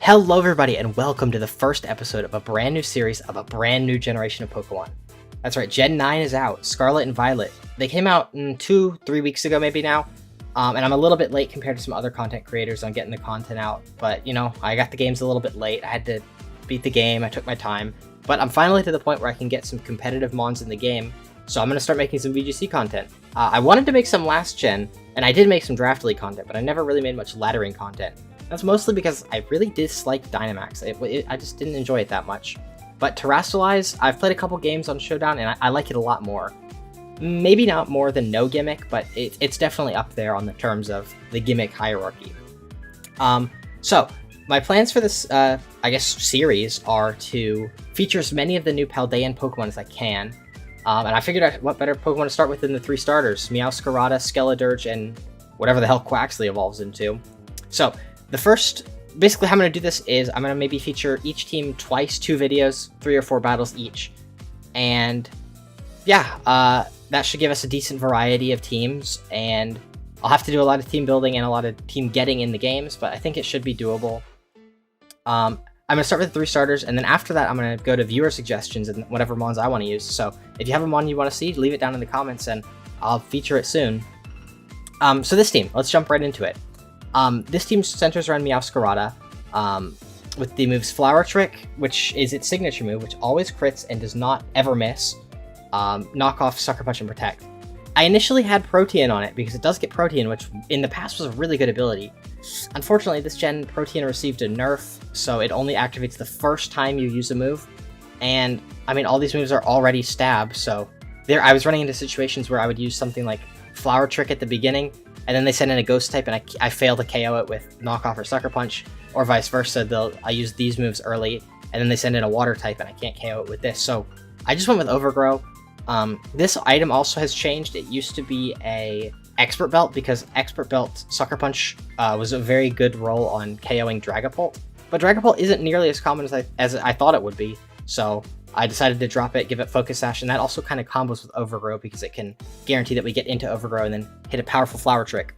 Hello everybody and welcome to the first episode of a brand new series of a brand new generation of Pokemon. That's right, Gen 9 is out, Scarlet and Violet. They came out 2-3 weeks ago maybe now, and I'm a little bit late compared to some other content creators on getting the content out, but you know, I got the games a little bit late. I had to beat the game, I took my time, but I'm finally to the point where I can get some competitive mons in the game, so I'm going to start making some VGC content. I wanted to make some last gen, and I did make some Draft League content, but I never really made much laddering content. That's mostly because I really dislike Dynamax. I just didn't enjoy it that much. But Terrastallize, I've played a couple games on Showdown, and I like it a lot more. Maybe not more than No Gimmick, but it's definitely up there on the terms of the gimmick hierarchy. So, my plans for this, I guess, series are to feature as many of the new Paldean Pokemon as I can. And I figured out what better Pokemon to start with than the 3 starters, Meowscarada, Skeledirge, and whatever the hell Quaxly evolves into. So, basically how I'm going to do this is I'm going to maybe feature each team twice, 2 videos, 3 or 4 battles each. And yeah, that should give us a decent variety of teams, and I'll have to do a lot of team building and a lot of team getting in the games, but I think it should be doable. I'm going to start with the 3 starters, and then after that I'm going to go to viewer suggestions and whatever mons I want to use. So if you have a mon you want to see, leave it down in the comments and I'll feature it soon. So this team, let's jump right into it. This team centers around Meowscarada, with the moves Flower Trick, which is its signature move, which always crits and does not ever miss, Knock Off, Sucker Punch, and Protect. I initially had Protean on it because it does get Protean, which in the past was a really good ability. Unfortunately, this gen Protean received a nerf, so it only activates the first time you use a move, and I mean all these moves are already stab, so I was running into situations where I would use something like Flower Trick at the beginning, and then they send in a Ghost type, and I fail to KO it with Knock Off or Sucker Punch, or vice versa. I use these moves early, and then they send in a Water type, and I can't KO it with this. So I just went with Overgrow. This item also has changed. It used to be a Expert Belt, because Expert Belt Sucker Punch was a very good role on KOing Dragapult, but Dragapult isn't nearly as common as I thought it would be, so I decided to drop it, give it Focus Sash, and that also kind of combos with Overgrow because it can guarantee that we get into Overgrow and then hit a powerful Flower Trick.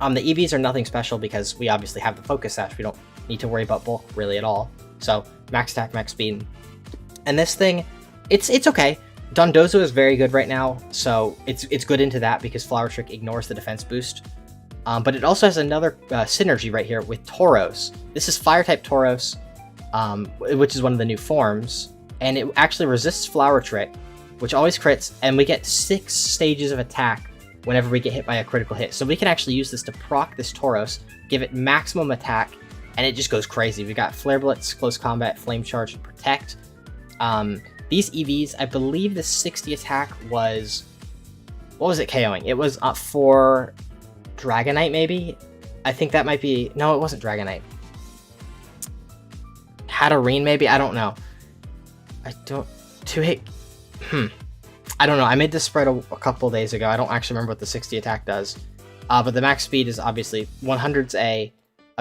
The EVs are nothing special because we obviously have the Focus Sash. We don't need to worry about bulk really at all. So max attack, max speed. And this thing, it's okay. Dondozo is very good right now, so it's good into that because Flower Trick ignores the defense boost. But it also has another synergy right here with Tauros. This is Fire-type Tauros, which is one of the new forms. And it actually resists Flower Trick, which always crits, and we get 6 stages of attack whenever we get hit by a critical hit. So we can actually use this to proc this Tauros, give it maximum attack, and it just goes crazy. We got Flare Blitz, Close Combat, Flame Charge, and Protect. These EVs, I believe the 60 attack was... What was it KOing? It was for Dragonite, maybe? I think that might be... No, it wasn't Dragonite. Hatterene, maybe? I don't know. I don't know. I made this spread a couple days ago. I don't actually remember what the 60 attack does. But the max speed is obviously 100's a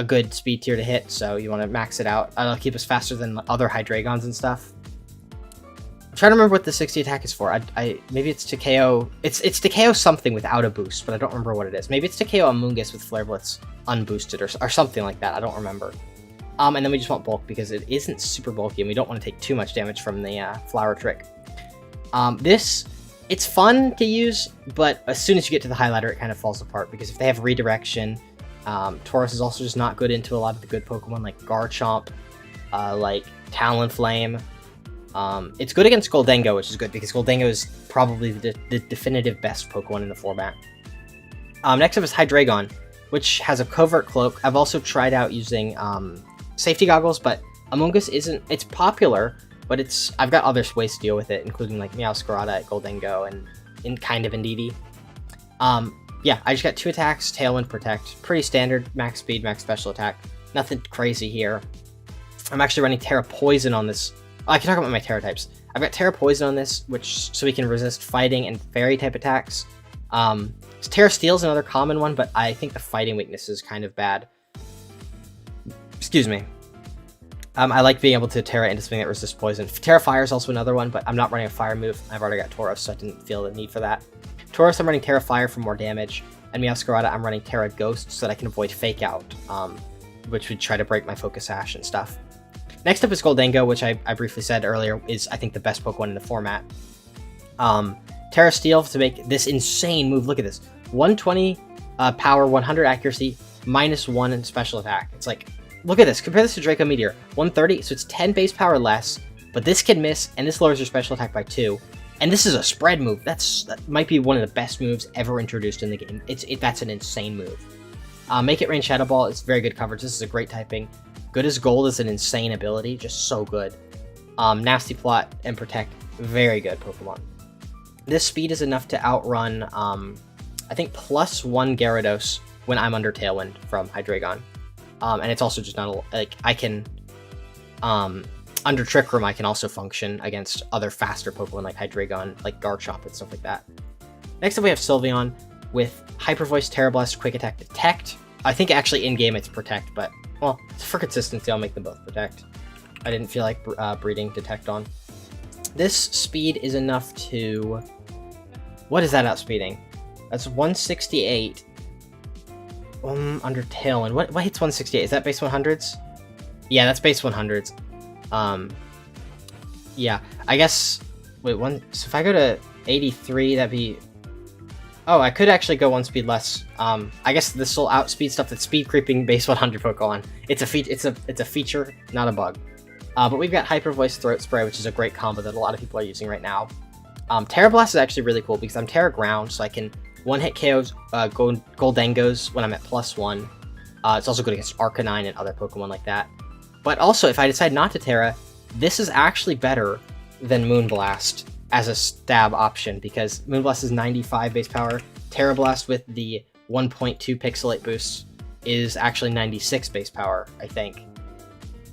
good speed tier to hit, so you want to max it out. It'll keep us faster than other Hydreigons and stuff. I'm trying to remember what the 60 attack is for. Maybe it's to KO... It's to KO something without a boost, but I don't remember what it is. Maybe it's to KO Amoonguss with Flare Blitz unboosted or something like that. I don't remember. And then we just want bulk because it isn't super bulky and we don't want to take too much damage from the Flower Trick. It's fun to use, but as soon as you get to the highlighter, it kind of falls apart because if they have redirection, Tauros is also just not good into a lot of the good Pokemon like Garchomp, like Talonflame. It's good against Goldengo, which is good because Goldengo is probably the definitive best Pokemon in the format. Next up is Hydreigon, which has a Covert Cloak. I've also tried out using Safety Goggles, but Amoonguss isn't... It's popular, but I've got other ways to deal with it, including like Meowscarada, Goldengo, and kind of Indeedee. Yeah, I just got 2 attacks, Tailwind, Protect. Pretty standard, max speed, max special attack. Nothing crazy here. I'm actually running Terra Poison on this. Oh, I can talk about my Terra types. I've got Terra Poison on this, so we can resist fighting and fairy type attacks. Terra Steel is another common one, but I think the fighting weakness is kind of bad. Excuse me. I like being able to Terra into something that resists poison. Terra Fire is also another one, but I'm not running a fire move. I've already got Tauros, so I didn't feel the need for that. Tauros, I'm running Terra Fire for more damage, and Meowscarada, I'm running Terra Ghost so that I can avoid Fake Out. which would try to break my Focus Sash and stuff. Next up is Goldango, which I briefly said earlier is, I think, the best Pokemon in the format. Terra Steel to make this insane move. Look at this. 120 power, 100 accuracy, -1 in special attack. It's like, look at this. Compare this to Draco Meteor. 130, so it's 10 base power less, but this can miss, and this lowers your special attack by 2. And this is a spread move. That might be one of the best moves ever introduced in the game. That's an insane move. Make It Rain Shadow Ball is very good coverage. This is a great typing. Good as Gold is an insane ability. Just so good. Nasty Plot and Protect. Very good Pokemon. This speed is enough to outrun, I think, +1 Gyarados when I'm under Tailwind from Hydreigon. And it's also just not, like, I can, under Trick Room, I can also function against other faster Pokemon like Hydreigon, like Garchomp and stuff like that. Next up we have Sylveon with Hyper Voice, Terra Blast, Quick Attack, Detect. I think actually in-game it's Protect, but, well, for consistency I'll make them both Protect. I didn't feel like breeding Detect on. This speed is enough to... What is that outspeeding? That's 168. Under Tailwind. What hits 168? Is that base 100s? Yeah, that's base 100s. Yeah, I guess... Wait, so if I go to 83, that'd be... Oh, I could actually go one speed less. I guess this will outspeed stuff that's speed creeping base 100 Pokemon. It's a feature, not a bug. But we've got Hyper Voice Throat Spray, which is a great combo that a lot of people are using right now. Terra Blast is actually really cool because I'm Terra Ground, so I can one-hit KOs Goldangos when I'm at +1. It's also good against Arcanine and other Pokemon like that. But also, if I decide not to Terra, this is actually better than Moonblast as a stab option, because Moonblast is 95 base power. Terra Blast with the 1.2 Pixelate boost is actually 96 base power, I think.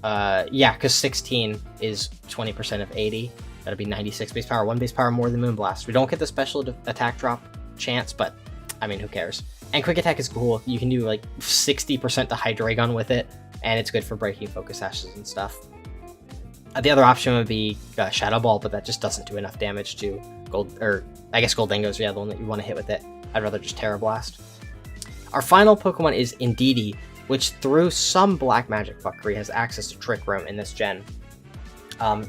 Yeah, because 16 is 20% of 80. That'll be 96 base power, 1 base power more than Moonblast. We don't get the special attack drop chance, but, I mean, who cares? And Quick Attack is cool. You can do, like, 60% to Hydreigon with it, and it's good for breaking Focus Sashes and stuff. The other option would be Shadow Ball, but that just doesn't do enough damage to Goldango's, yeah, the one that you want to hit with it. I'd rather just Terra Blast. Our final Pokemon is Indeedee, which through some black magic fuckery has access to Trick Room in this gen.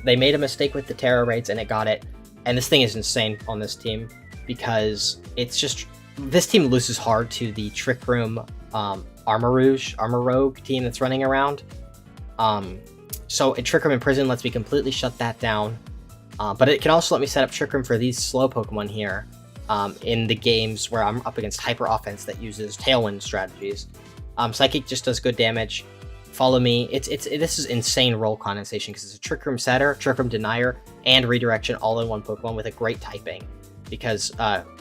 They made a mistake with the Terra raids and it got it, and this thing is insane on this team because it's just, this team loses hard to the Trick Room Armor Rogue team that's running around. So Trick Room in Prison lets me completely shut that down, but it can also let me set up Trick Room for these slow Pokemon here in the games where I'm up against Hyper Offense that uses Tailwind strategies. Psychic just does good damage. Follow Me. This is insane roll condensation because it's a Trick Room setter, Trick Room denier, and redirection all in one Pokemon with a great typing. Because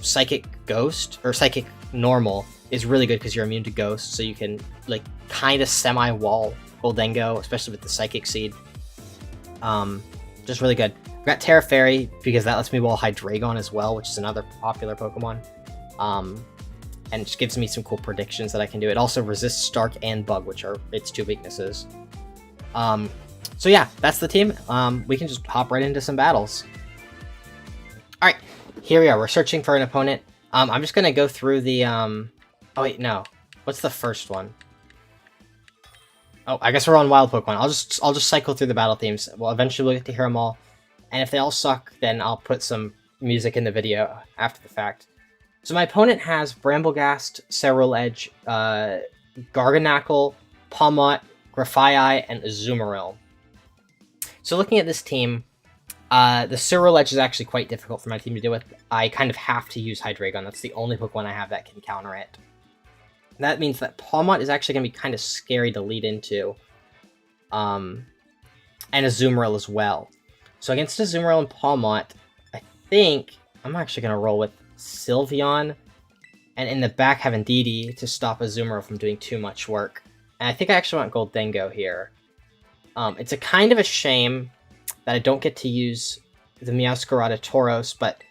Psychic Ghost or Psychic Normal is really good because you're immune to Ghost, so you can like kind of semi-wall Goldango, especially with the Psychic Seed. Just really good. I've got Terra Fairy because that lets me wall Hydreigon as well, which is another popular Pokemon. And it just gives me some cool predictions that I can do. It also resists Stark and Bug, which are its 2 weaknesses. So yeah, that's the team. We can just hop right into some battles. Alright, here we are. We're searching for an opponent. I'm just gonna go through the... Oh wait, no. What's the first one? Oh, I guess we're on Wild Pokemon. I'll just cycle through the battle themes. Well, eventually we'll get to hear them all. And if they all suck, then I'll put some music in the video after the fact. So my opponent has Bramblegast, Ceruledge, Garganacl, Pawmot, Grafaiai, and Azumarill. So looking at this team, the Ceruledge is actually quite difficult for my team to deal with. I kind of have to use Hydreigon. That's the only Pokemon I have that can counter it. That means that Pawmot is actually going to be kind of scary to lead into. And Azumarill as well. So against Azumarill and Pawmot, I think I'm actually going to roll with Sylveon, and in the back have Indeedee to stop Azumarill from doing too much work. And I think I actually want Goldango here. It's a kind of a shame that I don't get to use the Meowscarada Tauros, but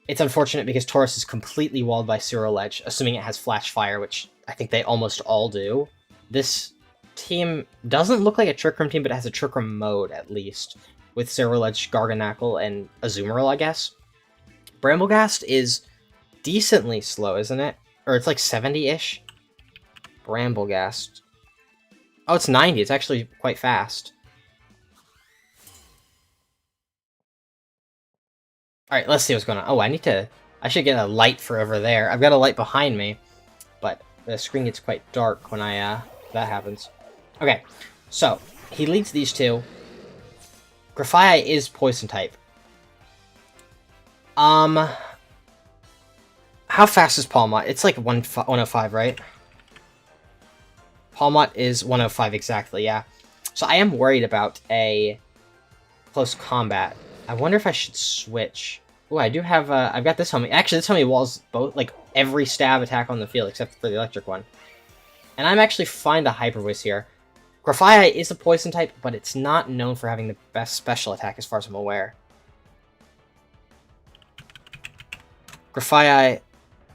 it's unfortunate because Tauros is completely walled by Ceruledge, assuming it has Flash Fire, which I think they almost all do. This team doesn't look like a Trick Room team, but it has a Trick Room mode, at least, with Ceruledge, Garganacl, and Azumarill, I guess. Bramblegast is decently slow, isn't it? Or it's like 70-ish. Bramblegast. Oh, it's 90. It's actually quite fast. Alright, let's see what's going on. Oh, I should get a light for over there. I've got a light behind me, but the screen gets quite dark when that happens. Okay, so, he leads these two. Grafaiai is poison type. How fast is Palmot? It's like 105, right? Palmot is 105 exactly, yeah. So I am worried about a close combat. I wonder if I should switch. Oh, I do have, I've got this helmet. Actually, this helmet walls both, like, every stab attack on the field except for the electric one. And I'm actually fine to Hyper Voice here. Grafaiai is a poison type, but it's not known for having the best special attack as far as I'm aware. Grafaiai,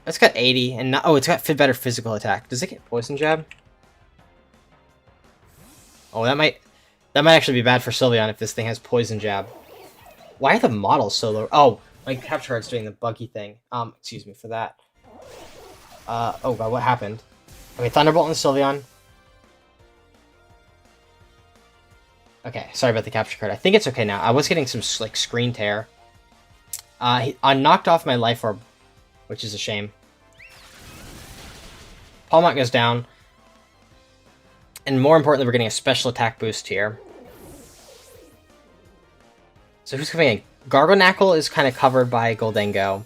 it's got 80, and not, oh, it's got better physical attack. Does it get Poison Jab? Oh, that might actually be bad for Sylveon if this thing has Poison Jab. Why are the models so low? Oh, my capture card's doing the buggy thing. Excuse me for that. Oh god, what happened? Okay, Thunderbolt on the Sylveon. Okay, sorry about the capture card. I think it's okay now. I was getting some, like, screen tear. I knocked off my Life Orb, which is a shame. Palmot goes down. And more importantly, we're getting a special attack boost here. So who's coming in? Gargonackle is kind of covered by Goldengo.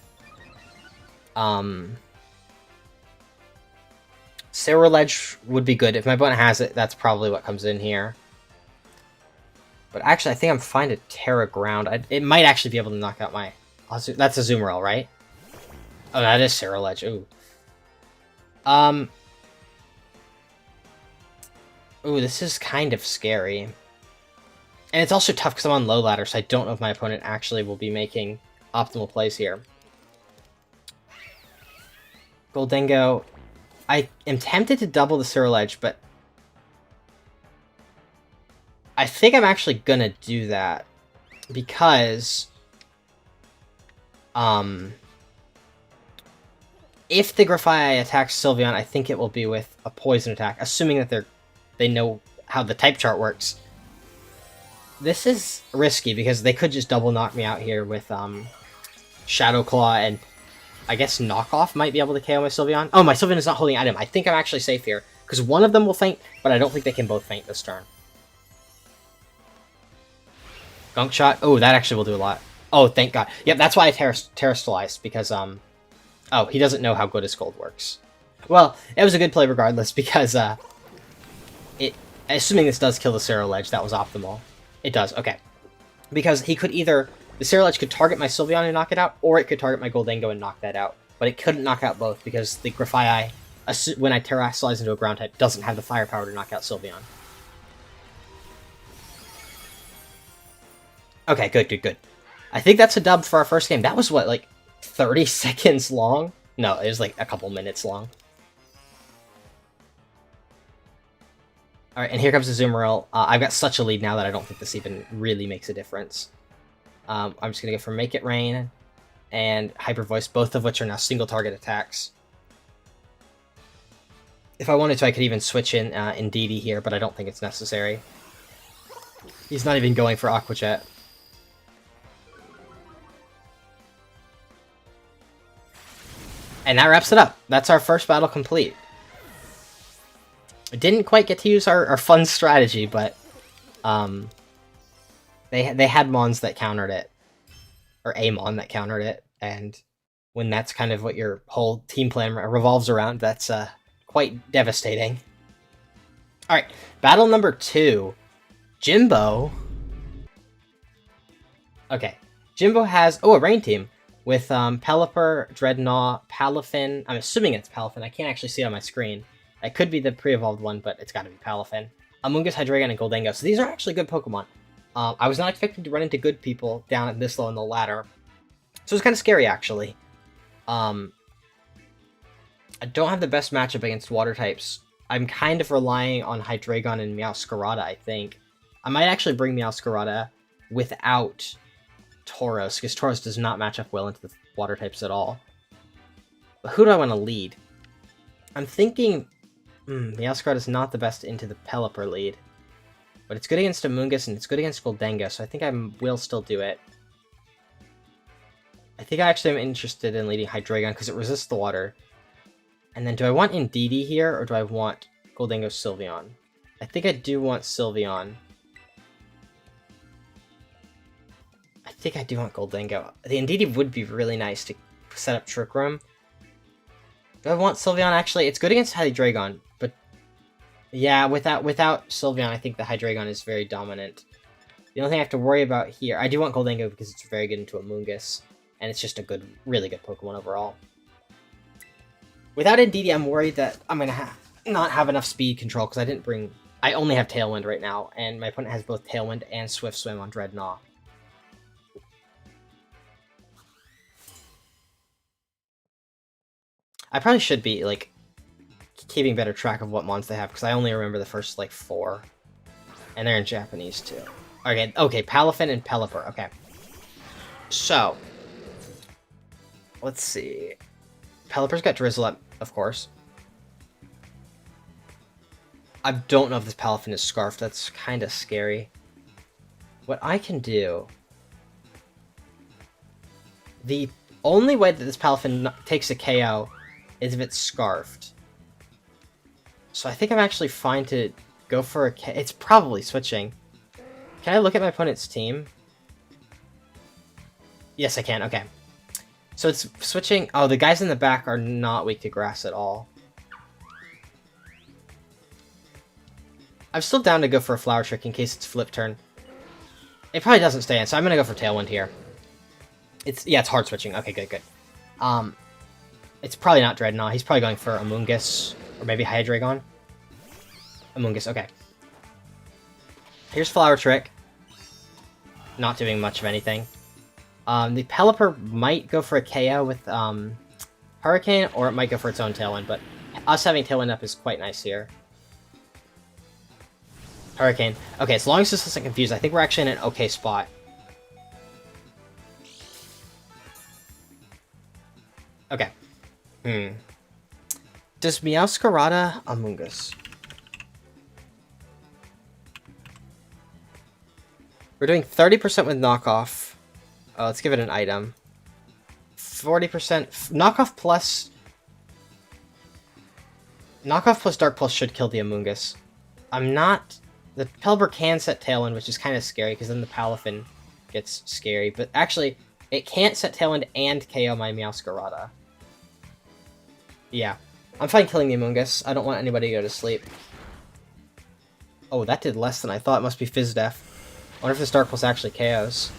Cerulege would be good. If my opponent has it, that's probably what comes in here. But actually, I think I'm fine to Terra Ground. It might actually be able to knock out my... That's a Azumarill, right? Oh, that is Cerulege. Ooh. Ooh, this is kind of scary. And it's also tough because I'm on low ladder, so I don't know if my opponent actually will be making optimal plays here. Goldengo. I am tempted to double the Cerulege, but I think I'm actually gonna do that. Because if the Grafaiai attacks Sylveon, I think it will be with a poison attack, assuming that they know how the type chart works. This is risky because they could just double knock me out here with Shadow Claw, and I guess Knockoff might be able to KO my Sylveon. Oh, my Sylveon is not holding item. I think I'm actually safe here because one of them will faint, but I don't think they can both faint this turn. Gunk Shot. Oh, that actually will do a lot. Oh, thank God. Yep, that's why I Terastallized, because, oh, he doesn't know how good his Gold works. Well, it was a good play regardless, because, assuming this does kill the Cerulege, that was optimal. It does, okay. Because he could either... The Cerulege could target my Sylveon and knock it out, or it could target my Goldengo and knock that out. But it couldn't knock out both, because the Grafaiai, when I Terastallize into a ground type, doesn't have the firepower to knock out Sylveon. Okay, good. I think that's a dub for our first game. That was, what, like, 30 seconds long? No, it was, like, a couple minutes long. Alright, and here comes the Azumarill. I've got such a lead now that I don't think this even really makes a difference. I'm just going to go for Make It Rain and Hyper Voice, both of which are now single target attacks. If I wanted to, I could even switch in Indeedee here, but I don't think it's necessary. He's not even going for Aqua Jet. And that wraps it up. That's our first battle complete. I didn't quite get to use our fun strategy, but they had Mons that countered it. Or a Mon that countered it. And when that's kind of what your whole team plan revolves around, that's quite devastating. Alright, battle number 2. Jimbo. Okay, Jimbo has... Oh, a Rain Team. With Pelipper, Dreadnought, Palafin. I'm assuming it's Palafin. I can't actually see it on my screen. It could be the pre-evolved one, but it's got to be Palafin. Amoonguss, Hydreigon, and Goldengo. So these are actually good Pokemon. I was not expecting to run into good people down at this low in the ladder. So it's kind of scary, actually. I don't have the best matchup against water types. I'm kind of relying on Hydreigon and Meowscarada, I think. I might actually bring Meowscarada without Tauros, because Tauros does not match up well into the water types at all. But who do I want to lead? I'm thinking Meowscarada is not the best into the Pelipper lead. But it's good against Amoonguss, and it's good against Goldengo, so I think I will still do it. I think I actually am interested in leading Hydreigon, because it resists the water. And then do I want Indeedee here, or do I want Goldengo Sylveon? I think I do want Sylveon. I think I do want Goldengo. The Indeedee would be really nice to set up Trick Room. Do I want Sylveon? Actually, it's good against Hydreigon, but yeah, without Sylveon, I think the Hydreigon is very dominant. The only thing I have to worry about here, I do want Goldengo because it's very good into Amoonguss, and it's just a good, really good Pokemon overall. Without Indeedee, I'm worried that I'm gonna not have enough speed control because I only have Tailwind right now, and my opponent has both Tailwind and Swift Swim on Dreadnought. I probably should be, like, keeping better track of what mons they have, because I only remember the first, like, 4. And they're in Japanese, too. Okay, Palafin and Pelipper, okay. So, let's see. Pelipper's got Drizzle up, of course. I don't know if this Palafin is Scarfed, that's kind of scary. What I can do... The only way that this Palafin takes a KO is if it's Scarfed. So I think I'm actually fine to go for a KO. It's probably switching. Can I look at my opponent's team? Yes, I can, okay. So it's switching... Oh, the guys in the back are not weak to grass at all. I'm still down to go for a Flower Trick in case it's Flip Turn. It probably doesn't stay in, so I'm gonna go for Tailwind here. It's hard switching. Okay, good. It's probably not Dreadnought. He's probably going for Amoonguss, or maybe Hydreigon. Amoonguss, okay. Here's Flower Trick. Not doing much of anything. The Pelipper might go for a KO with Hurricane, or it might go for its own Tailwind, but us having Tailwind up is quite nice here. Hurricane. Okay, as long as this doesn't confuse, I think we're actually in an okay spot. Okay. Does Meowscarada Amoonguss? We're doing 30% with knockoff. Let's give it an item. 40% knockoff plus Dark Pulse should kill the Amoonguss. The Pelipper can set Tailwind, which is kind of scary because then the Palafin gets scary. But actually, it can't set Tailwind and KO my Meowscarada. Yeah, I'm fine killing the Amoonguss. I don't want anybody to go to sleep. Oh, that did less than I thought. It must be Fizz Def. I wonder if this Dark Pulse actually KOs.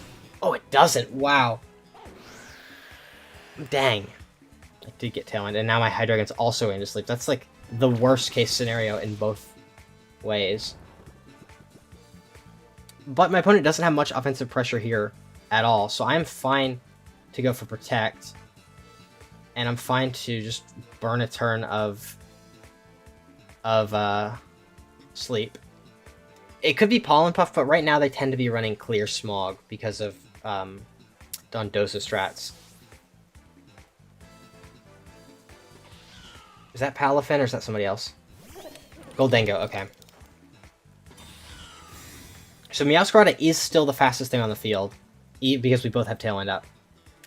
Oh, it doesn't. Wow. Dang. I did get Tailwind, and now my Hydreigon's also going to sleep. That's like the worst case scenario in both ways. But my opponent doesn't have much offensive pressure here at all, so I'm fine to go for Protect. And I'm fine to just burn a turn of Sleep. It could be Pollen Puff, but right now they tend to be running Clear Smog because of Dondosa strats. Is that Palafin or is that somebody else? Goldengo, okay. So Meowscarada is still the fastest thing on the field, because we both have Tailwind up.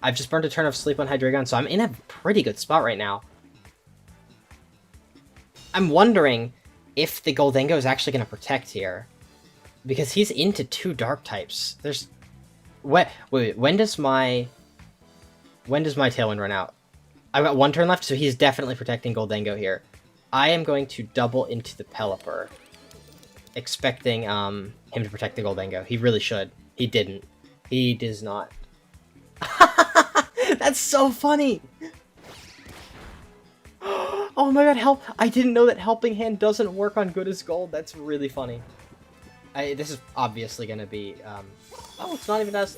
I've just burned a turn of Sleep on Hydreigon, so I'm in a pretty good spot right now. I'm wondering if the Goldengo is actually going to Protect here, because he's into 2 Dark types. There's... Wait, when does my Tailwind run out? I've got 1 turn left, so he's definitely protecting Goldengo here. I am going to double into the Pelipper, expecting him to protect the Goldengo. He really should. He didn't. He does not. That's so funny! Oh my god, help! I didn't know that Helping Hand doesn't work on Good as Gold. That's really funny. This is obviously gonna be, oh, it's not even us.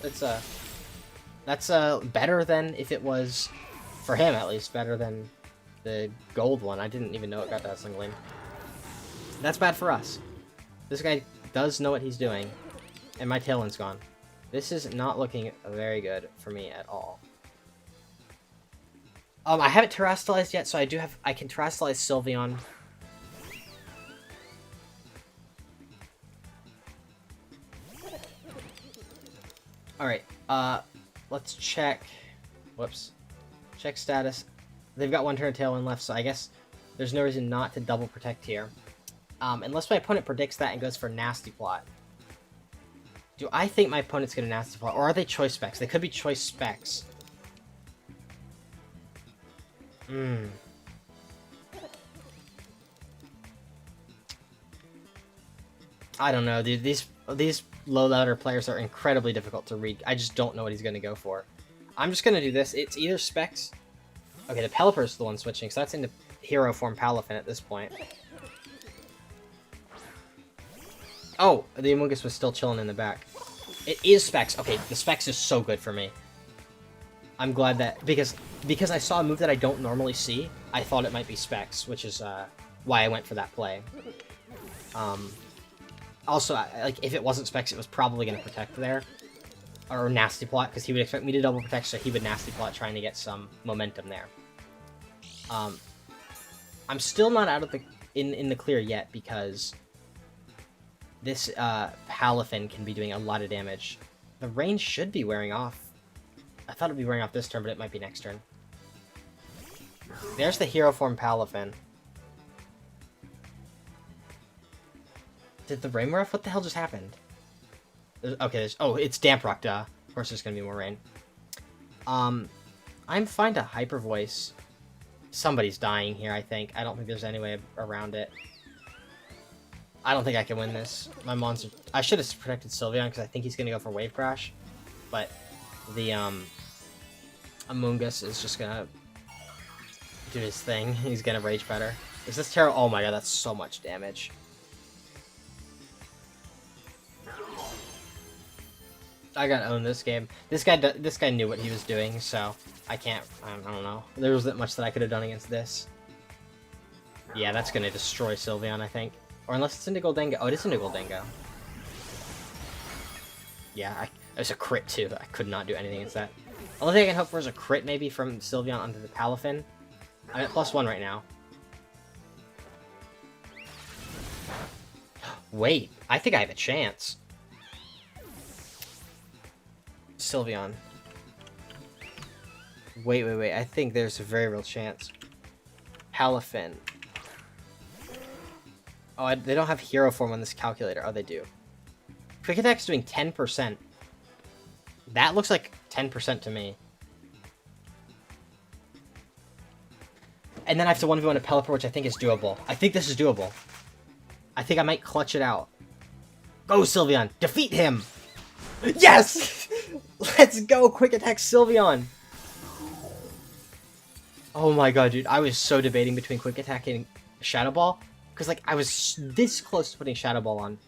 That's better than if it was, for him at least, better than the gold one. I didn't even know it got that single in. That's bad for us. This guy does know what he's doing, and my Tailwind's gone. This is not looking very good for me at all. I haven't terrestrialized yet, so I can terrestrialize Sylveon. Alright, let's check... Whoops. Check status. They've got one turn of Tailwind left, so I guess there's no reason not to double protect here. Unless my opponent predicts that and goes for Nasty Plot. Do I think my opponent's going to Nasty Plot? Or are they Choice Specs? They could be Choice Specs. I don't know, dude. These low ladder players are incredibly difficult to read. I just don't know what he's going to go for. I'm just going to do this. It's either Specs... Okay, the Pelipper's the one switching, so that's into Hero form Palafin at this point. Oh, the Amoonguss was still chilling in the back. It is Specs. Okay, the Specs is so good for me. I'm glad that... Because I saw a move that I don't normally see, I thought it might be Specs, which is why I went for that play. Also, like, if it wasn't Specs, it was probably going to protect there. Or Nasty Plot, because he would expect me to double protect, so he would Nasty Plot trying to get some momentum there. I'm still not out of the in the clear yet, because this Palafin can be doing a lot of damage. The range should be wearing off. I thought it would be wearing off this turn, but it might be next turn. There's the Hero form Palafin. Did the rain wear off? What the hell just happened? Oh, it's Damp Rock, duh. Of course there's gonna be more rain. I'm fine to Hyper Voice. Somebody's dying here, I think. I don't think there's any way around it. I don't think I can win this. My monster... I should have protected Sylveon, because I think he's gonna go for Wave Crash. But the, Amoonguss is just gonna do his thing. He's gonna Rage Better. Is this terrible? Oh my god, that's so much damage. I gotta own this game. This guy knew what he was doing, so I don't know. There wasn't much that I could have done against this. Yeah, that's gonna destroy Sylveon, I think. Or unless it's into Goldengo. Oh, it is into Goldengo. Yeah, it was a crit too. I could not do anything against that. The only thing I can hope for is a crit maybe from Sylveon onto the Palafin. I'm at +1 right now. Wait, I think I have a chance. Sylveon. Wait. I think there's a very real chance. Palafin. Oh, they don't have Hero form on this calculator. Oh, they do. Quick Attack's doing 10%. That looks like 10% to me. And then I have to 1v1 a Pelipper, which I think is doable. I think this is doable. I think I might clutch it out. Go, Sylveon! Defeat him! Yes! Let's go! Quick Attack Sylveon! Oh my god, dude. I was so debating between Quick Attack and Shadow Ball. Because, like, I was this close to putting Shadow Ball on.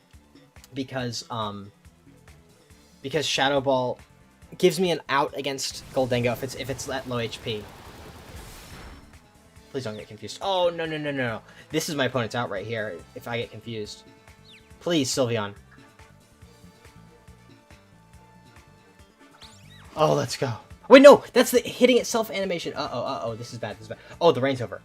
Because Shadow Ball gives me an out against Goldengo if it's at low HP. Please don't get confused. Oh, no. This is my opponent's out right here, if I get confused. Please, Sylveon. Oh, let's go. Wait, no! That's the hitting itself animation. Uh-oh, this is bad, Oh, the rain's over.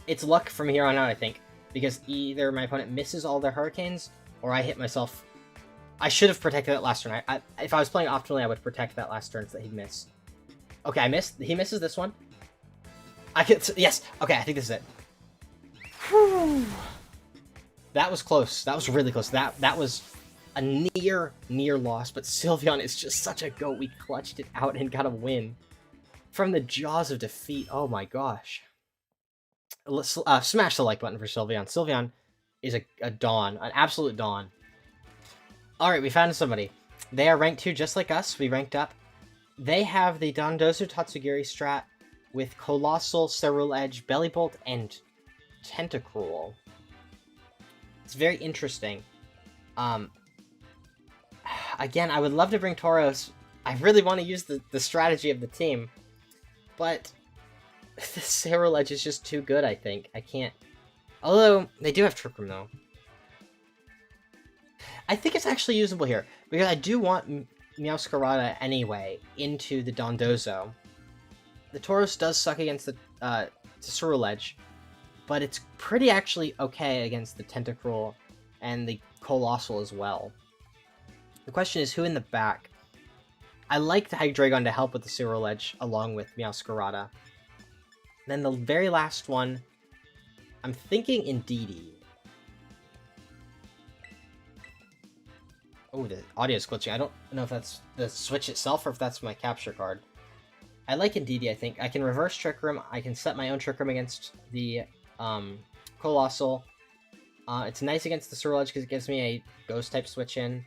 It's luck from here on out, I think. Because either my opponent misses all their Hurricanes, or I hit myself. I should have protected that last turn. If I was playing optimally, I would protect that last turn so that he'd miss. Okay, I missed. He misses this one. I could... Yes! Okay, I think this is it. Whew. That was close. That was really close. That was a near loss, but Sylveon is just such a goat. We clutched it out and got a win. From the jaws of defeat. Oh my gosh. Let's smash the like button for Sylveon. Sylveon is a dawn. An absolute dawn. Alright, we found somebody. They are ranked 2 just like us. We ranked up. They have the Dondozo Tatsugiri strat with Colossal, Cerule Edge, Belly Bolt, and Tentacruel. It's very interesting. Again, I would love to bring Tauros. I really want to use the strategy of the team. But the Cerule Edge is just too good, I think. I can't... Although, they do have Trick Room, though. I think it's actually usable here. Because I do want Meowscarada anyway into the Dondozo. The Tauros does suck against the Cerule Edge. But it's pretty actually okay against the Tentacruel and the Colossal as well. The question is, who in the back? I like the Hydreigon to help with the Cereal Edge along with Meowscarada. Then the very last one, I'm thinking Indeedee. Oh, the audio's glitching. I don't know if that's the Switch itself or if that's my capture card. I like Indeedee, I think. I can reverse Trick Room. I can set my own Trick Room against the Colossal. It's nice against the Cereal Edge because it gives me a Ghost-type switch in.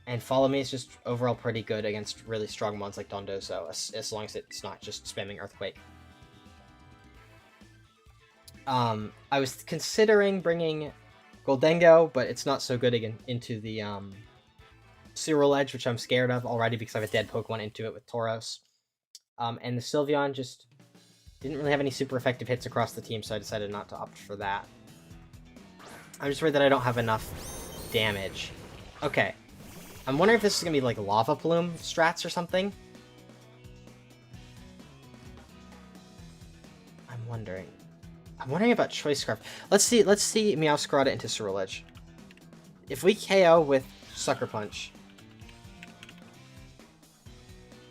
And Follow Me is just overall pretty good against really strong ones like Dondozo, as long as it's not just spamming Earthquake. I was considering bringing Goldengo, but it's not so good again into the Cereal Edge, which I'm scared of already because I have a dead Pokemon into it with Tauros. And the Sylveon just didn't really have any super effective hits across the team, so I decided not to opt for that. I'm just worried that I don't have enough damage. Okay. I'm wondering if this is going to be like Lava Plume strats or something. I'm wondering about Choice Scarf. Let's see Meowscarada into Cereal Edge. If we KO with Sucker Punch.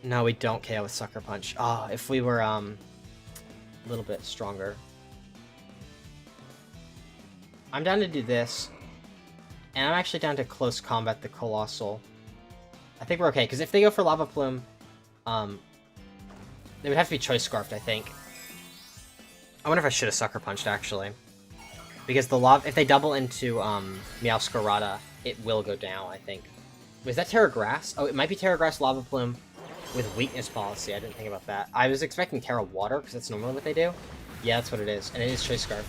No, we don't KO with Sucker Punch. Ah, if we were a little bit stronger. I'm down to do this. And I'm actually down to close combat the Colossal. I think we're okay, because if they go for Lava Plume, they would have to be Choice Scarfed, I think. I wonder if I should have Sucker Punched, actually. Because if they double into Meowscarada, it will go down, I think. Was that Terra Grass? Oh, it might be Terra Grass Lava Plume with Weakness Policy. I didn't think about that. I was expecting Terra Water, because that's normally what they do. Yeah, that's what it is. And it is Choice Scarf.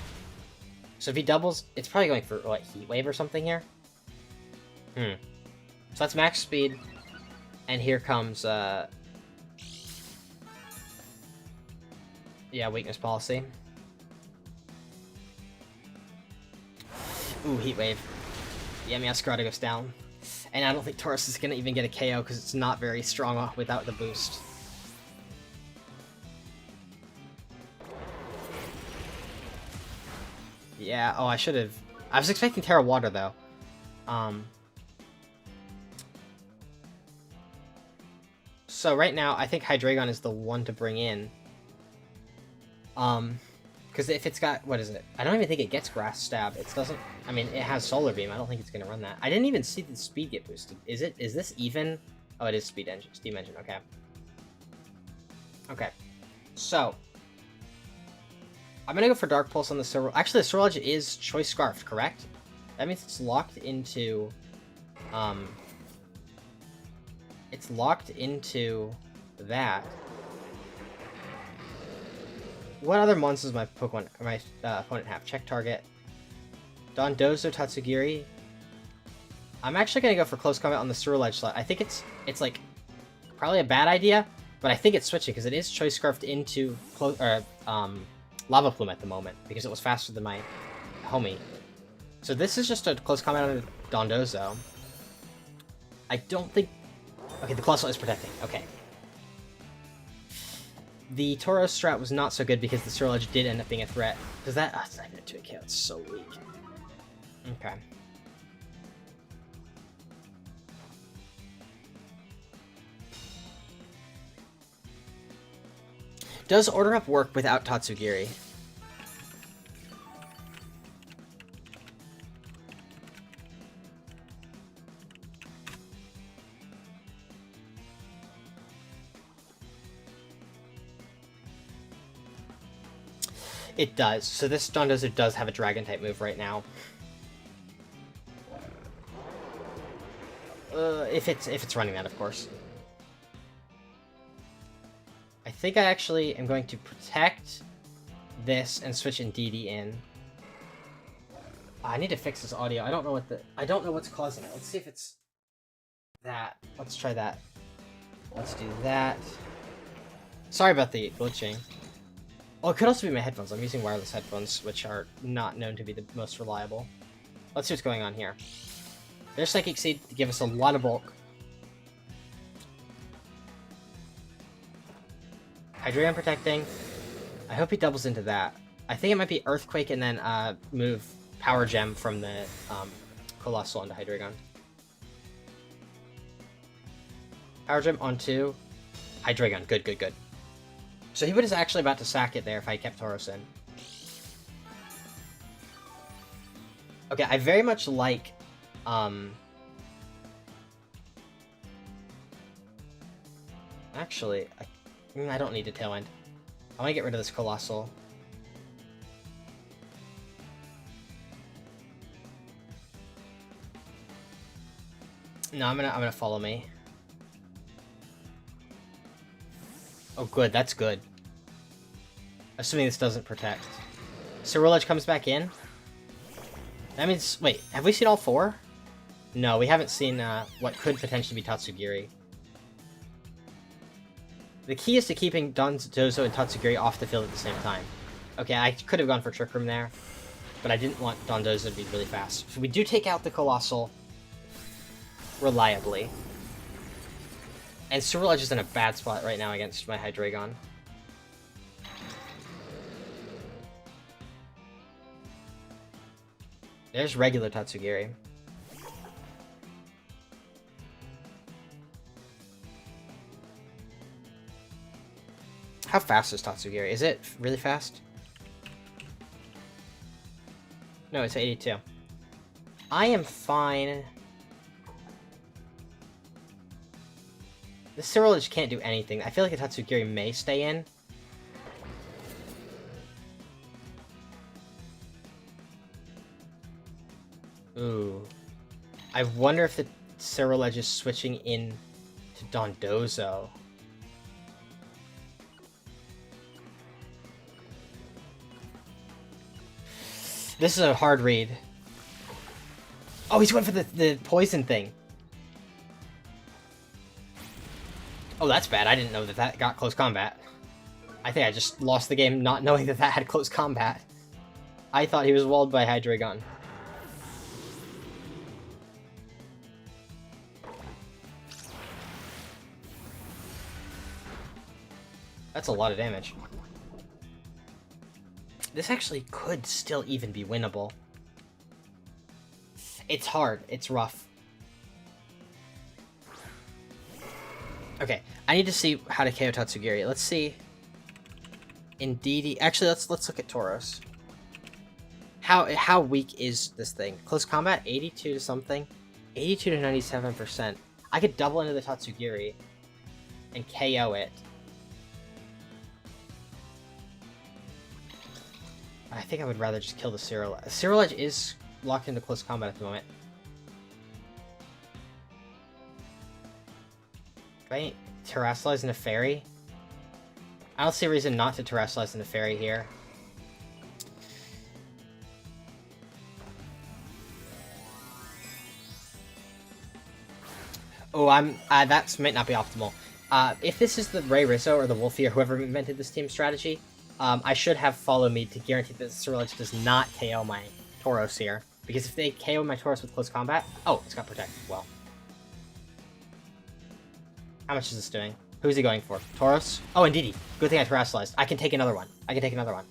So if he doubles, it's probably going for, what, Heat Wave or something here? So that's max speed. And here comes, yeah, Weakness Policy. Ooh, Heat Wave. Yeah, Meowscarada goes down. And I don't think Tauros is going to even get a KO because it's not very strong without the boost. Yeah, oh, I should have... I was expecting Terra Water, though. So right now, I think Hydreigon is the one to bring in. Because if it's got... What is it? I don't even think it gets Grass Stab. It doesn't... I mean, it has Solar Beam. I don't think it's going to run that. I didn't even see the speed get boosted. Is this even? Oh, it is Steam Engine. Okay. Okay. So... I'm gonna go for Dark Pulse on the Cereal... Actually, the Cereal Edge is Choice Scarfed, correct? That means it's locked into... It's locked into that. What other monsters does my opponent have? Check target. Dondozo, Tatsugiri. I'm actually gonna go for Close Combat on the Cereal Edge slot. I think it's like probably a bad idea, but I think it's switching because it is Choice Scarfed into Lava Plume at the moment because it was faster than my homie. So this is just a Close Combat on Dondozo. I don't think... Okay, the Colossal is protecting. Okay. The Tauros strat was not so good because the Cereal Edge did end up being a threat. Does that... Oh, it's not even a 2 KO. It's so weak. Okay. Does Order Up work without Tatsugiri? It does. So this Dondozo does have a Dragon-type move right now. If it's running that, of course. I think I actually am going to protect this and switch Indeedee in. I need to fix this audio. I don't know what's causing it. Let's see if it's that. Let's try that. Let's do that. Sorry about the glitching. Oh, it could also be my headphones. I'm using wireless headphones, which are not known to be the most reliable. Let's see what's going on here. There's Psychic Seed to give us a lot of bulk. Hydreigon protecting. I hope he doubles into that. I think it might be Earthquake and then move Power Gem from the Colossal into Hydreigon. Power Gem on 2. Hydreigon. Good, good, good. So he was actually about to sack it there if I kept Tauros in. Okay, I very much like... Actually, I don't need a Tailwind. I want to get rid of this Colossal. No, I'm gonna follow me. Oh, good. That's good. Assuming this doesn't protect. Ceruledge comes back in. That means... Wait, have we seen all 4? No, we haven't seen what could potentially be Tatsugiri. The key is to keeping Dondozo and Tatsugiri off the field at the same time. Okay, I could have gone for Trick Room there, but I didn't want Dondozo to be really fast. So we do take out the Colossal reliably. And Ceruledge is in a bad spot right now against my Hydreigon. There's regular Tatsugiri. How fast is Tatsugiri? Is it really fast? No, it's 82. I am fine. The Ceruledge can't do anything. I feel like a Tatsugiri may stay in. Ooh. I wonder if the Ceruledge is switching in to Dondozo. This is a hard read. Oh, he's going for the poison thing. Oh, that's bad. I didn't know that that got close combat. I think I just lost the game not knowing that that had close combat. I thought he was walled by Hydreigon. That's a lot of damage. This actually could still even be winnable. It's hard. It's rough. Okay, I need to see how to KO Tatsugiri. Let's see. Indeed. Actually, let's look at Tauros. How weak is this thing? Close combat, 82 to something, 82 to 97%. I could double into the Tatsugiri and KO it. I think I would rather just kill the Ceruledge. Ceruledge is locked into close combat at the moment. Do I Terrasilize into Fairy? I don't see a reason not to Terrasilize into Fairy here. Oh, that might not be optimal. If this is the Ray Rizzo or the Wolfie or whoever invented this team strategy, I should have Follow Me to guarantee that Ceruledge does not KO my Tauros here. Because if they KO my Tauros with close combat... Oh, it's got Protect. Well. How much is this doing? Who's he going for? Tauros? Oh, indeed. Good thing I Terrasalized. I can take another one. I can take another one.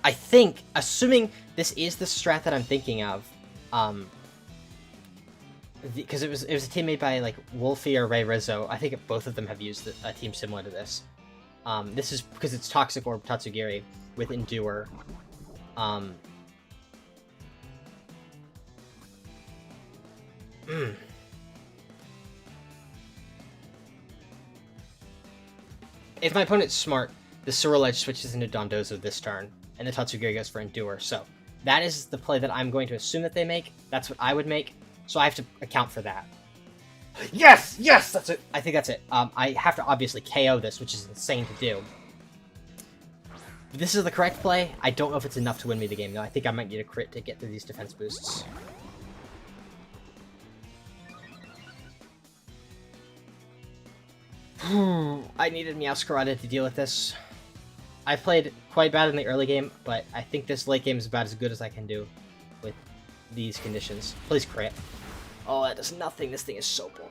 I think, assuming this is the strat that I'm thinking of, because it was a team made by like Wolfie or Ray Rizzo. I think both of them have used a team similar to this. This is because it's Toxic Orb Tatsugiri with Endure. If my opponent's smart, the Ceruledge switches into Dondozo this turn, and the Tatsugiri goes for Endure. So that is the play that I'm going to assume that they make. That's what I would make. So I have to account for that. Yes! Yes! That's it. I think that's it. I have to obviously KO this, which is insane to do. If this is the correct play, I don't know if it's enough to win me the game, though. I think I might need a crit to get through these defense boosts. I needed Meowscarada to deal with this. I played quite bad in the early game, but I think this late game is about as good as I can do with these conditions. Please crit. Oh, that does nothing. This thing is so bold.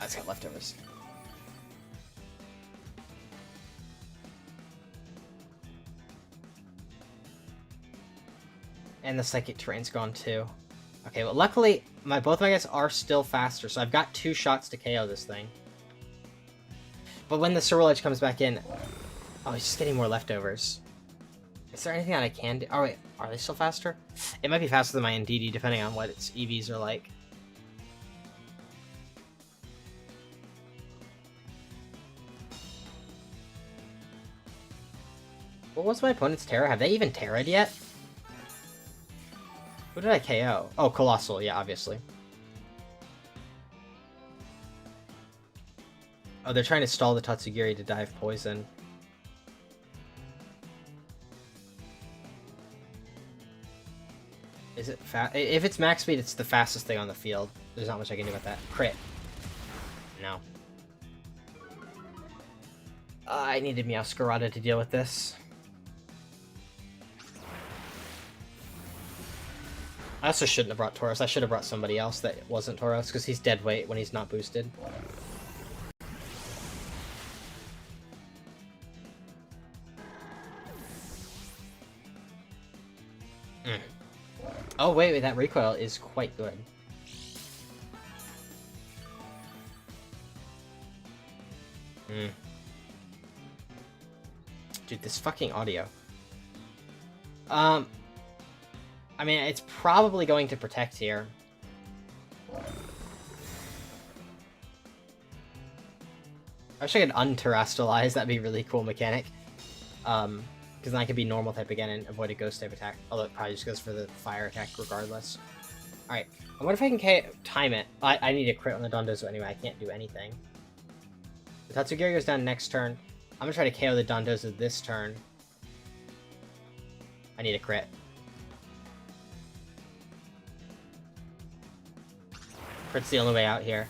it's got leftovers. And the psychic terrain's gone too. Okay, well luckily both my guys are still faster, so I've got 2 shots to KO this thing. But when the Ceruledge comes back in, oh, he's just getting more leftovers. Is there anything that I can do? Oh wait, are they still faster? It might be faster than my NDD depending on what its EVs are like. What was my opponent's Terra? Have they even Terra'd yet? Who did I KO? Oh, Colossal, yeah, obviously. Oh, they're trying to stall the Tatsugiri to dive poison. Is it fast? If it's max speed, it's the fastest thing on the field. There's not much I can do about that. Crit. No. I needed Meowscarada to deal with this. I also shouldn't have brought Tauros. I should have brought somebody else that wasn't Tauros, because he's dead weight when he's not boosted. Oh, wait, that recoil is quite good. Dude, this fucking audio. I mean, it's probably going to protect here. I wish I could unterastalize. That'd be a really cool mechanic. Because then I could be normal type again and avoid a ghost type attack. Although it probably just goes for the fire attack regardless. Alright, I wonder if I can time it. I need a crit on the Dondozo anyway. I can't do anything. The Tatsugiri goes down next turn. I'm gonna try to KO the Dondozo this turn. I need a crit. Crit's the only way out here.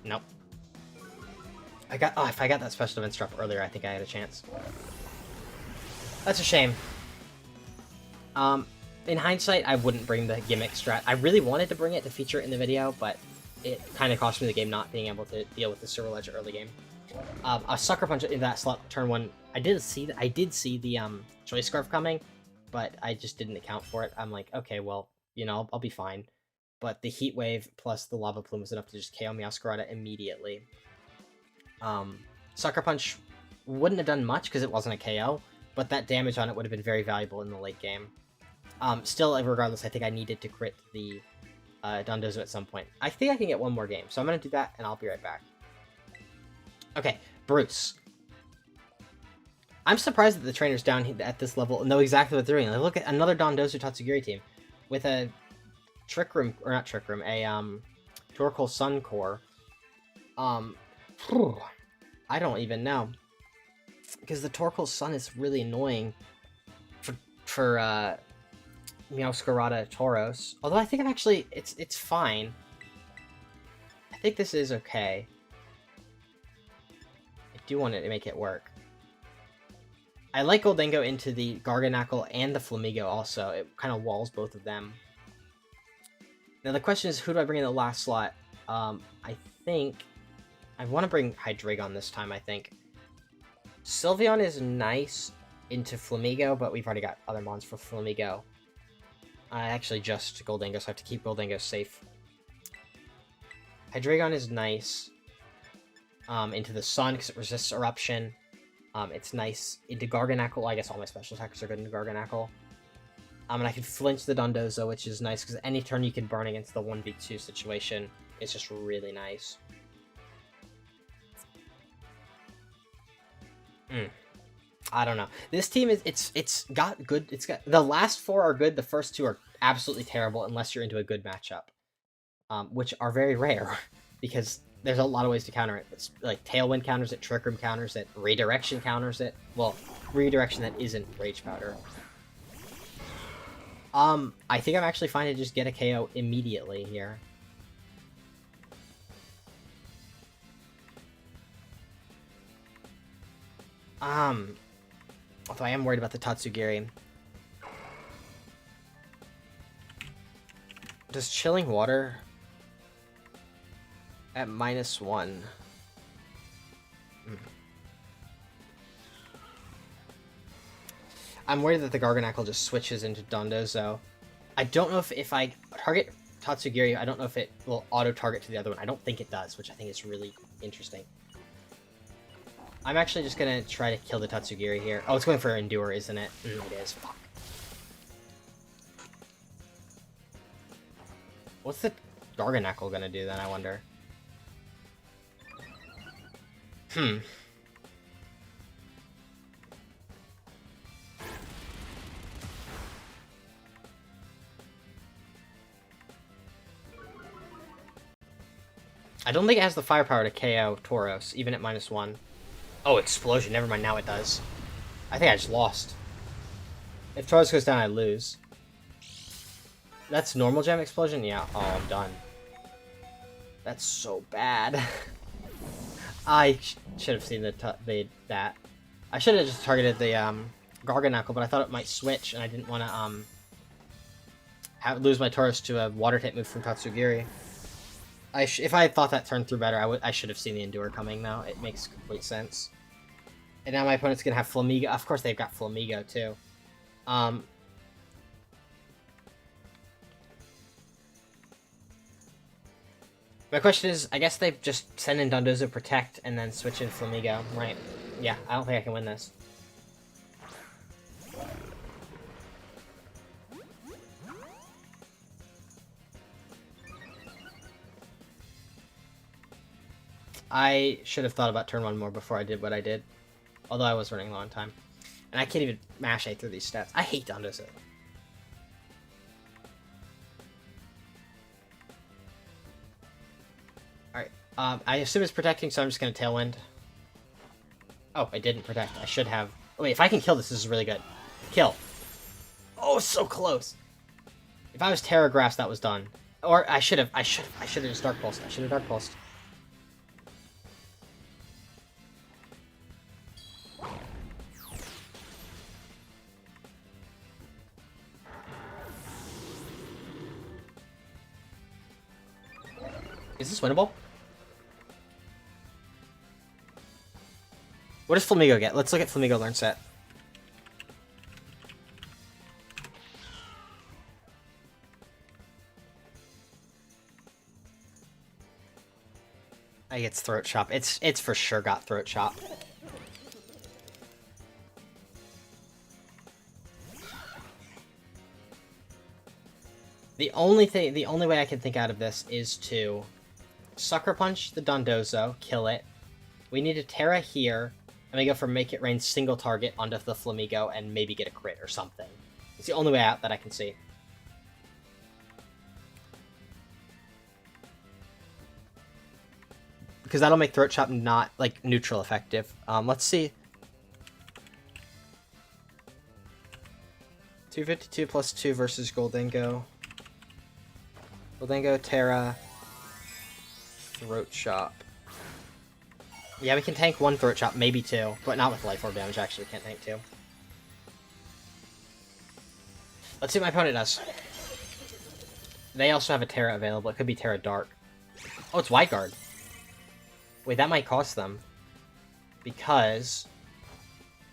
Nope. If I got that special defense drop earlier, I think I had a chance. That's a shame. In hindsight, I wouldn't bring the gimmick strat. I really wanted to bring it to feature it in the video, but it kind of cost me the game not being able to deal with the Ceruledge early game. A Sucker Punch in that slot turn 1. I did see the Choice Scarf coming, but I just didn't account for it. I'm like, okay, well, you know, I'll be fine. But the Heat Wave plus the Lava Plume was enough to just KO Meowscarada immediately. Sucker Punch wouldn't have done much because it wasn't a KO, but that damage on it would have been very valuable in the late game. Still, regardless, I think I needed to crit the Dondozo at some point. I think I can get one more game, so I'm going to do that, and I'll be right back. Okay, Bruce. I'm surprised that the trainers down at this level know exactly what they're doing. Like, look at another Dondozo Tatsugiri team with a Trick Room, or not Trick Room, a Torkoal Sun Core. I don't even know, because the Torkoal Sun is really annoying for Meowscarada Tauros. Although I think it's fine. I think this is okay. I do want it to make it work. I like Goldengo into the Garganacl and the Flamigo also. It kind of walls both of them. Now the question is, who do I bring in the last slot? I think I want to bring Hydreigon this time, I think. Sylveon is nice into Flamigo, but we've already got other mons for Flamigo. I actually just Goldengo, so I have to keep Goldengo safe. Hydreigon is nice into the Sun because it resists Eruption. It's nice into Garganacl. I guess all my special attackers are good into Garganacl. And I can flinch the Dondozo, which is nice because any turn you can burn against the 1v2 situation is just really nice. I don't know. This team is it's got good. It's got the last 4 are good. The first 2 are absolutely terrible unless you're into a good matchup, which are very rare because there's a lot of ways to counter it. It's like Tailwind counters it, Trick Room counters it, Redirection counters it. Well, Redirection that isn't Rage Powder. I think I'm actually fine to just get a KO immediately here. Although I am worried about the Tatsugiri. Does Chilling Water... At -1. I'm worried that the Garganacl just switches into Dondozo. I don't know if I target Tatsugiri, I don't know if it will auto-target to the other one. I don't think it does, which I think is really interesting. I'm actually just gonna try to kill the Tatsugiri here. Oh, it's going for Endure, isn't it? It is. Fuck. What's the Garganacl gonna do then, I wonder? I don't think it has the firepower to KO Tauros, even at -1. Oh, Explosion. Never mind, now it does. I think I just lost. If Tauros goes down, I lose. That's normal gem Explosion? Yeah. Oh, I'm done. That's so bad. I should have seen that. I should have just targeted the Garganacl, but I thought it might switch, and I didn't want to lose my Tauros to a water-type move from Tatsugiri. If I had thought that turned through better, I should have seen the Endure coming, though. It makes complete sense. And now my opponent's going to have Flamigo. Of course, they've got Flamigo, too. My question is, I guess they just send in Dondozo Protect and then switch in Flamigo, right? Yeah, I don't think I can win this. I should have thought about turn 1 more before I did what I did. Although I was running low on time. And I can't even mash A through these stats. I hate Dondozo. Alright. I assume it's protecting, so I'm just going to Tailwind. Oh, I didn't protect. I should have. Oh, wait, if I can kill this is really good. Kill. Oh, so close. If I was Terra Grass, that was done. Or I should have just Dark Pulsed. I should have Dark Pulsed. Is this winnable? What does Flamigo get? Let's look at Flamigo Learn Set. I get Throat Chop. It's for sure got Throat Chop. The only way I can think out of this is to Sucker Punch the Dondozo, kill it. We need a Terra here, and we go for Make It Rain single target onto the Flamigo and maybe get a crit or something. It's the only way out that I can see. Because that'll make Throat Chop not, like, neutral effective. Let's see. 252 plus 2 versus Goldango. Goldango, Terra, Throat Chop. Yeah, we can tank 1 Throat Chop, maybe 2, but not with Life Orb damage, actually, we can't tank 2. Let's see what my opponent does. They also have a Terra available, it could be Terra Dark. Oh, it's Wide Guard. Wait, that might cost them. Because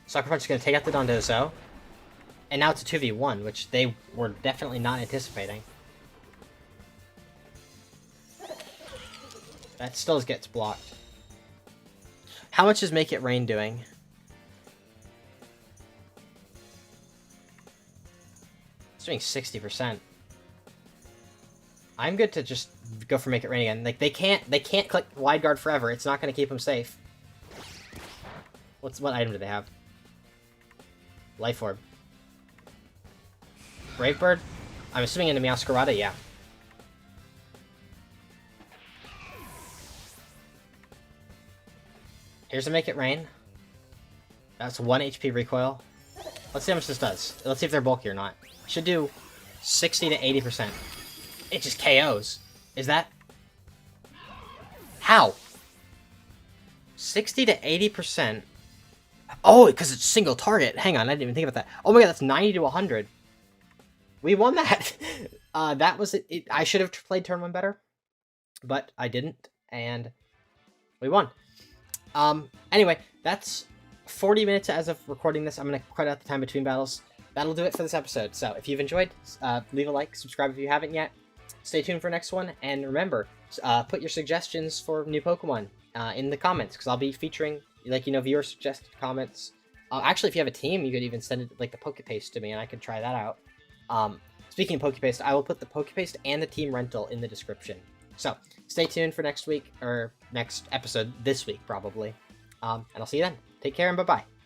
Sucker Punch is going to take out the Dondozo, and now it's a 2v1, which they were definitely not anticipating. That still gets blocked. How much is Make It Rain doing? It's doing 60%. I'm good to just go for Make It Rain again. Like they can't click Wide Guard forever. It's not going to keep them safe. What item do they have? Life Orb. Brave Bird? I'm assuming into Meowscarada, yeah. Here's a Make It Rain. That's 1 HP recoil. Let's see how much this does. Let's see if they're bulky or not. Should do 60 to 80%. It just KOs. Is that... How? 60 to 80%. Oh, because it's single target. Hang on, I didn't even think about that. Oh my god, that's 90 to 100. We won that. That was it. I should have played turn 1 better, but I didn't. and we won. Anyway, that's 40 minutes as of recording this. I'm going to cut out the time between battles. That'll do it for this episode. So if you've enjoyed, leave a like, subscribe if you haven't yet. Stay tuned for next one, and remember, put your suggestions for new Pokemon in the comments, because I'll be featuring, viewer suggested comments. Actually, if you have a team, you could even send it, the Pokepaste to me, and I could try that out. Speaking of Pokepaste, I will put the Pokepaste and the team rental in the description. So, stay tuned for next week, or next episode, this week, probably. And I'll see you then. Take care, and bye-bye.